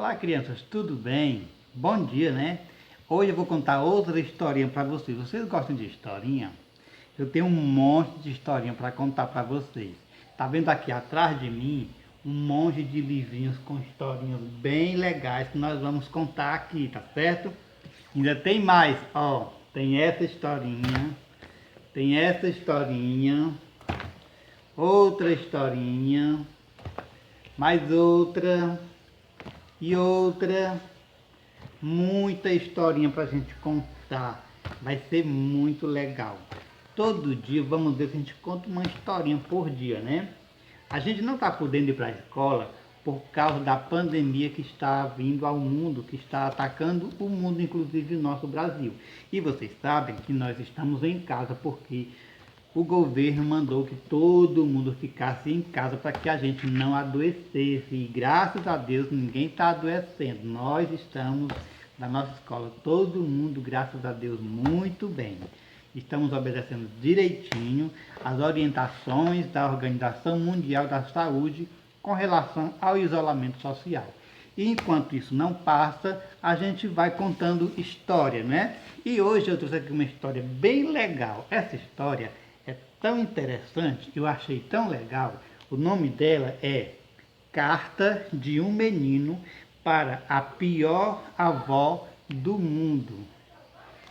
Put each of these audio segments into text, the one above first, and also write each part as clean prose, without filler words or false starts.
Olá, crianças, tudo bem? Bom dia, né? Hoje eu vou contar outra historinha para vocês. Vocês gostam de historinha? Eu tenho um monte de historinha para contar para vocês. Tá vendo aqui atrás de mim um monte de livrinhos com historinhas bem legais que nós vamos contar aqui, tá certo? Ainda tem mais, ó. Tem essa historinha, outra historinha, mais outra e outra. Muita historinha para a gente contar. Vai ser muito legal. Todo dia vamos ver se a gente conta uma historinha por dia, né? A gente não está podendo ir para a escola por causa da pandemia que está vindo ao mundo, que está atacando o mundo, inclusive o nosso Brasil. E vocês sabem que nós estamos em casa porque o governo mandou que todo mundo ficasse em casa para que a gente não adoecesse. E graças a Deus ninguém está adoecendo. Nós estamos na nossa escola, todo mundo, graças a Deus, muito bem. Estamos obedecendo direitinho as orientações da Organização Mundial da Saúde com relação ao isolamento social. E enquanto isso não passa, a gente vai contando história, né? E hoje eu trouxe aqui uma história bem legal. Essa história é tão interessante, eu achei tão legal. O nome dela é Carta de um Menino para a Pior Avó do Mundo.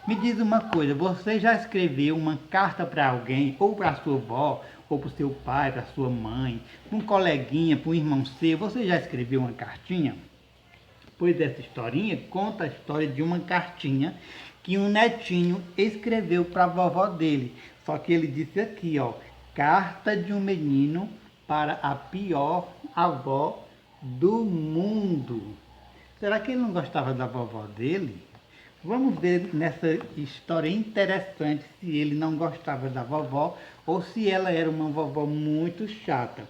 Me diz uma coisa, você já escreveu uma carta para alguém, ou para a sua avó, ou para o seu pai, para a sua mãe, para um coleguinha, para um irmão seu? Você já escreveu uma cartinha? Pois essa historinha conta a história de uma cartinha que um netinho escreveu para a vovó dele. Só que ele disse aqui, ó, Carta de um Menino para a Pior Avó do Mundo. Será que ele não gostava da vovó dele? Vamos ver nessa história interessante se ele não gostava da vovó ou se ela era uma vovó muito chata.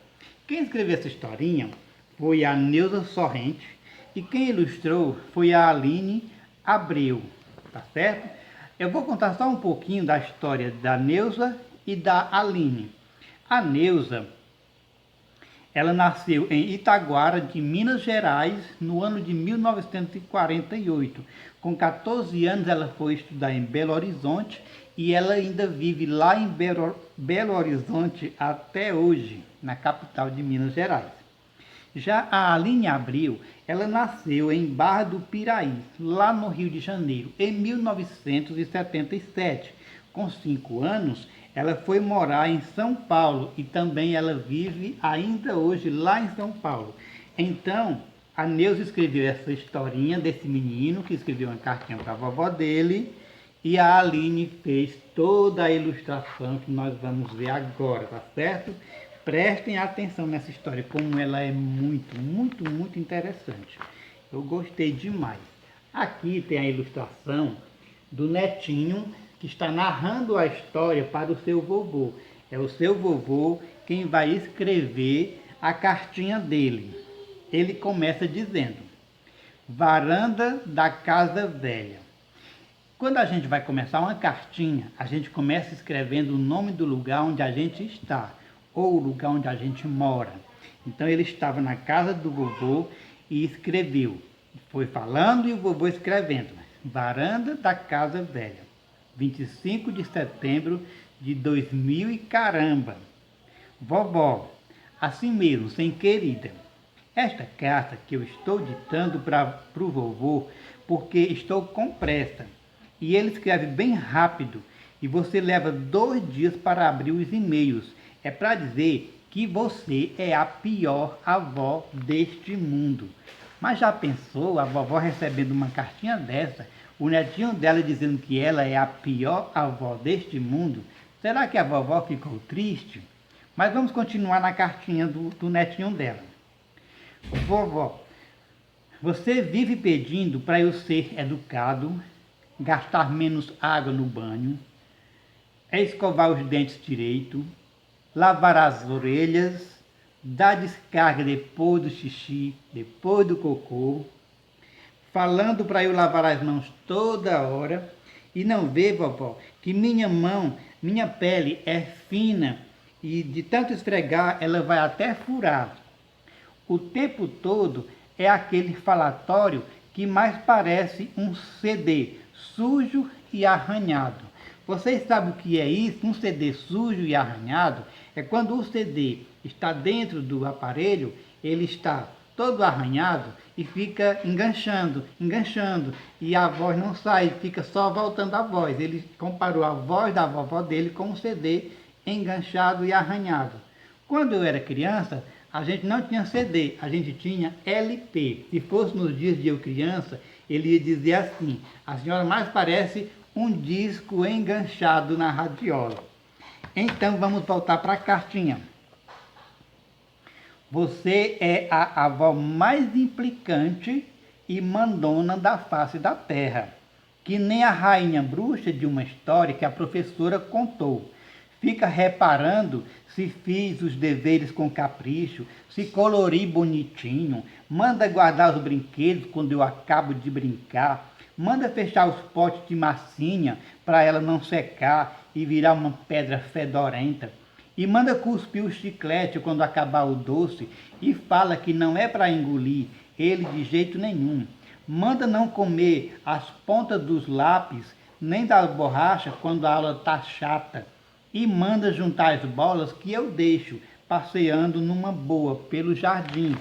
Quem escreveu essa historinha foi a Neuza Sorrente e quem ilustrou foi a Aline Abreu, tá certo? Eu vou contar só um pouquinho da história da Neuza e da Aline. A Neuza, ela nasceu em Itaguara, de Minas Gerais, no ano de 1948. Com 14 anos, ela foi estudar em Belo Horizonte e ela ainda vive lá em Belo Horizonte até hoje, na capital de Minas Gerais. Já a Aline Abreu, ela nasceu em Barra do Piraí, lá no Rio de Janeiro, em 1977. Com 5 anos, ela foi morar em São Paulo e também ela vive ainda hoje lá em São Paulo. Então, a Neuza escreveu essa historinha desse menino que escreveu uma cartinha para a vovó dele e a Aline fez toda a ilustração que nós vamos ver agora, tá certo? Prestem atenção nessa história, como ela é muito, muito, muito interessante. Eu gostei demais. Aqui tem a ilustração do netinho que está narrando a história para o seu vovô. É o seu vovô quem vai escrever a cartinha dele. Ele começa dizendo: Varanda da Casa Velha. Quando a gente vai começar uma cartinha, a gente começa escrevendo o nome do lugar onde a gente está, ou o lugar onde a gente mora. Então ele estava na casa do vovô e escreveu. Foi falando e o vovô escrevendo. Varanda da Casa Velha. 25 de setembro de 2000 e caramba. Vovó, assim mesmo, sem querida. Esta carta que eu estou ditando para o vovô porque estou com pressa. E ele escreve bem rápido e você leva 2 dias para abrir os e-mails. É para dizer que você é a pior avó deste mundo. Mas já pensou a vovó recebendo uma cartinha dessa? O netinho dela dizendo que ela é a pior avó deste mundo? Será que a vovó ficou triste? Mas vamos continuar na cartinha do netinho dela. Vovó, você vive pedindo para eu ser educado, gastar menos água no banho, escovar os dentes direito, lavar as orelhas, dar descarga depois do xixi, depois do cocô, falando para eu lavar as mãos toda hora e não vê, vovó, que minha pele é fina e de tanto esfregar ela vai até furar. O tempo todo é aquele falatório que mais parece um CD, sujo e arranhado. Vocês sabem o que é isso? Um CD sujo e arranhado é quando o CD está dentro do aparelho, ele está todo arranhado e fica enganchando, e a voz não sai, fica só voltando a voz. Ele comparou a voz da vovó dele com um CD enganchado e arranhado. Quando eu era criança, a gente não tinha CD, a gente tinha LP. Se fosse nos dias de eu criança, ele ia dizer assim: a senhora mais parece um disco enganchado na radiola. Então vamos voltar para a cartinha. Você é a avó mais implicante e mandona da face da terra, que nem a rainha bruxa de uma história que a professora contou. Fica reparando se fiz os deveres com capricho, se colori bonitinho, manda guardar os brinquedos quando eu acabo de brincar, manda fechar os potes de massinha para ela não secar e virar uma pedra fedorenta, e manda cuspir o chiclete quando acabar o doce e fala que não é para engolir ele de jeito nenhum. Manda não comer as pontas dos lápis nem das borrachas quando a aula tá chata. E manda juntar as bolas que eu deixo passeando numa boa pelo jardim.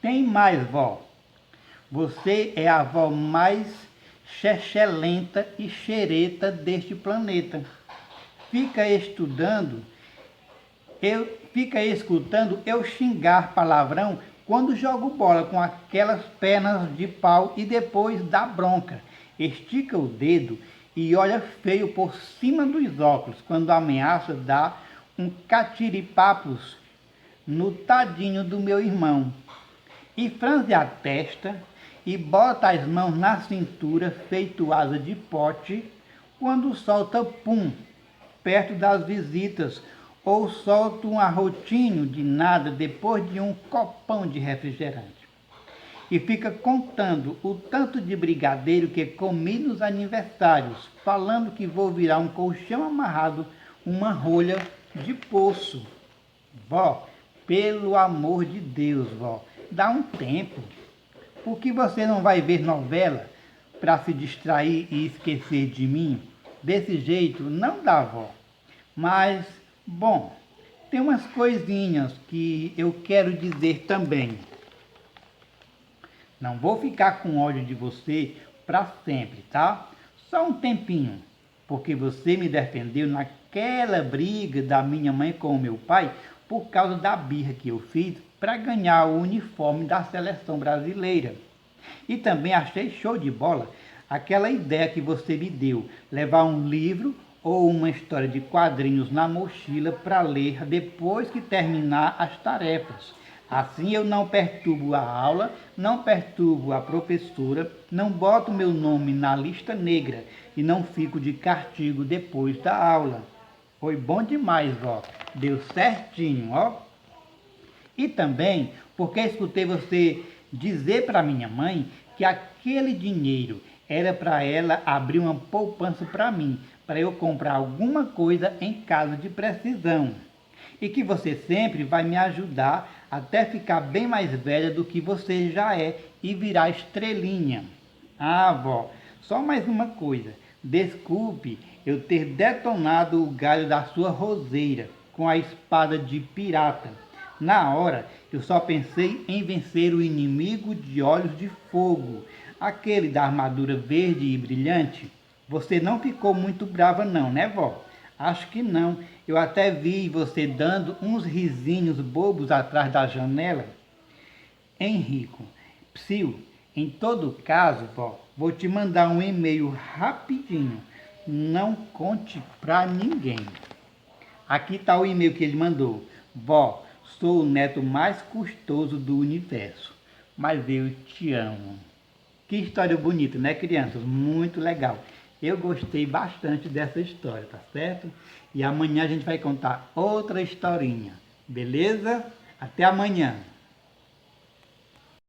Tem mais, vó. Você é a avó mais chechelenta e xereta deste planeta. Fica escutando eu xingar palavrão quando jogo bola com aquelas pernas de pau e depois dá bronca. Estica o dedo e olha feio por cima dos óculos quando ameaça dar um catiripapos no tadinho do meu irmão. E franze a testa e bota as mãos na cintura feito asa de pote quando solta pum perto das visitas ou solta um arrotinho de nada depois de um copão de refrigerante. E fica contando o tanto de brigadeiro que comi nos aniversários, falando que vou virar um colchão amarrado, uma rolha de poço. Vó, pelo amor de Deus, vó, dá um tempo. Por que você não vai ver novela para se distrair e esquecer de mim? Desse jeito não dá, vó. Mas, bom, tem umas coisinhas que eu quero dizer também. Não vou ficar com ódio de você para sempre, tá? Só um tempinho, porque você me defendeu naquela briga da minha mãe com o meu pai por causa da birra que eu fiz para ganhar o uniforme da seleção brasileira. E também achei show de bola aquela ideia que você me deu, levar um livro ou uma história de quadrinhos na mochila para ler depois que terminar as tarefas. Assim eu não perturbo a aula, não perturbo a professora, não boto meu nome na lista negra e não fico de castigo depois da aula. Foi bom demais, vó. Deu certinho, ó. E também porque escutei você dizer para minha mãe que aquele dinheiro era para ela abrir uma poupança para mim, para eu comprar alguma coisa em caso de precisão. E que você sempre vai me ajudar até ficar bem mais velha do que você já é e virar estrelinha. Ah, vó, só mais uma coisa. Desculpe eu ter detonado o galho da sua roseira com a espada de pirata. Na hora, eu só pensei em vencer o inimigo de olhos de fogo, aquele da armadura verde e brilhante. Você não ficou muito brava não, né, vó? Acho que não. Eu até vi você dando uns risinhos bobos atrás da janela. Henrico, psiu, em todo caso, vó, vou te mandar um e-mail rapidinho. Não conte pra ninguém. Aqui está o e-mail que ele mandou. Vó, sou o neto mais custoso do universo, mas eu te amo. Que história bonita, né, crianças? Muito legal. Eu gostei bastante dessa história, tá certo? E amanhã a gente vai contar outra historinha, beleza? Até amanhã!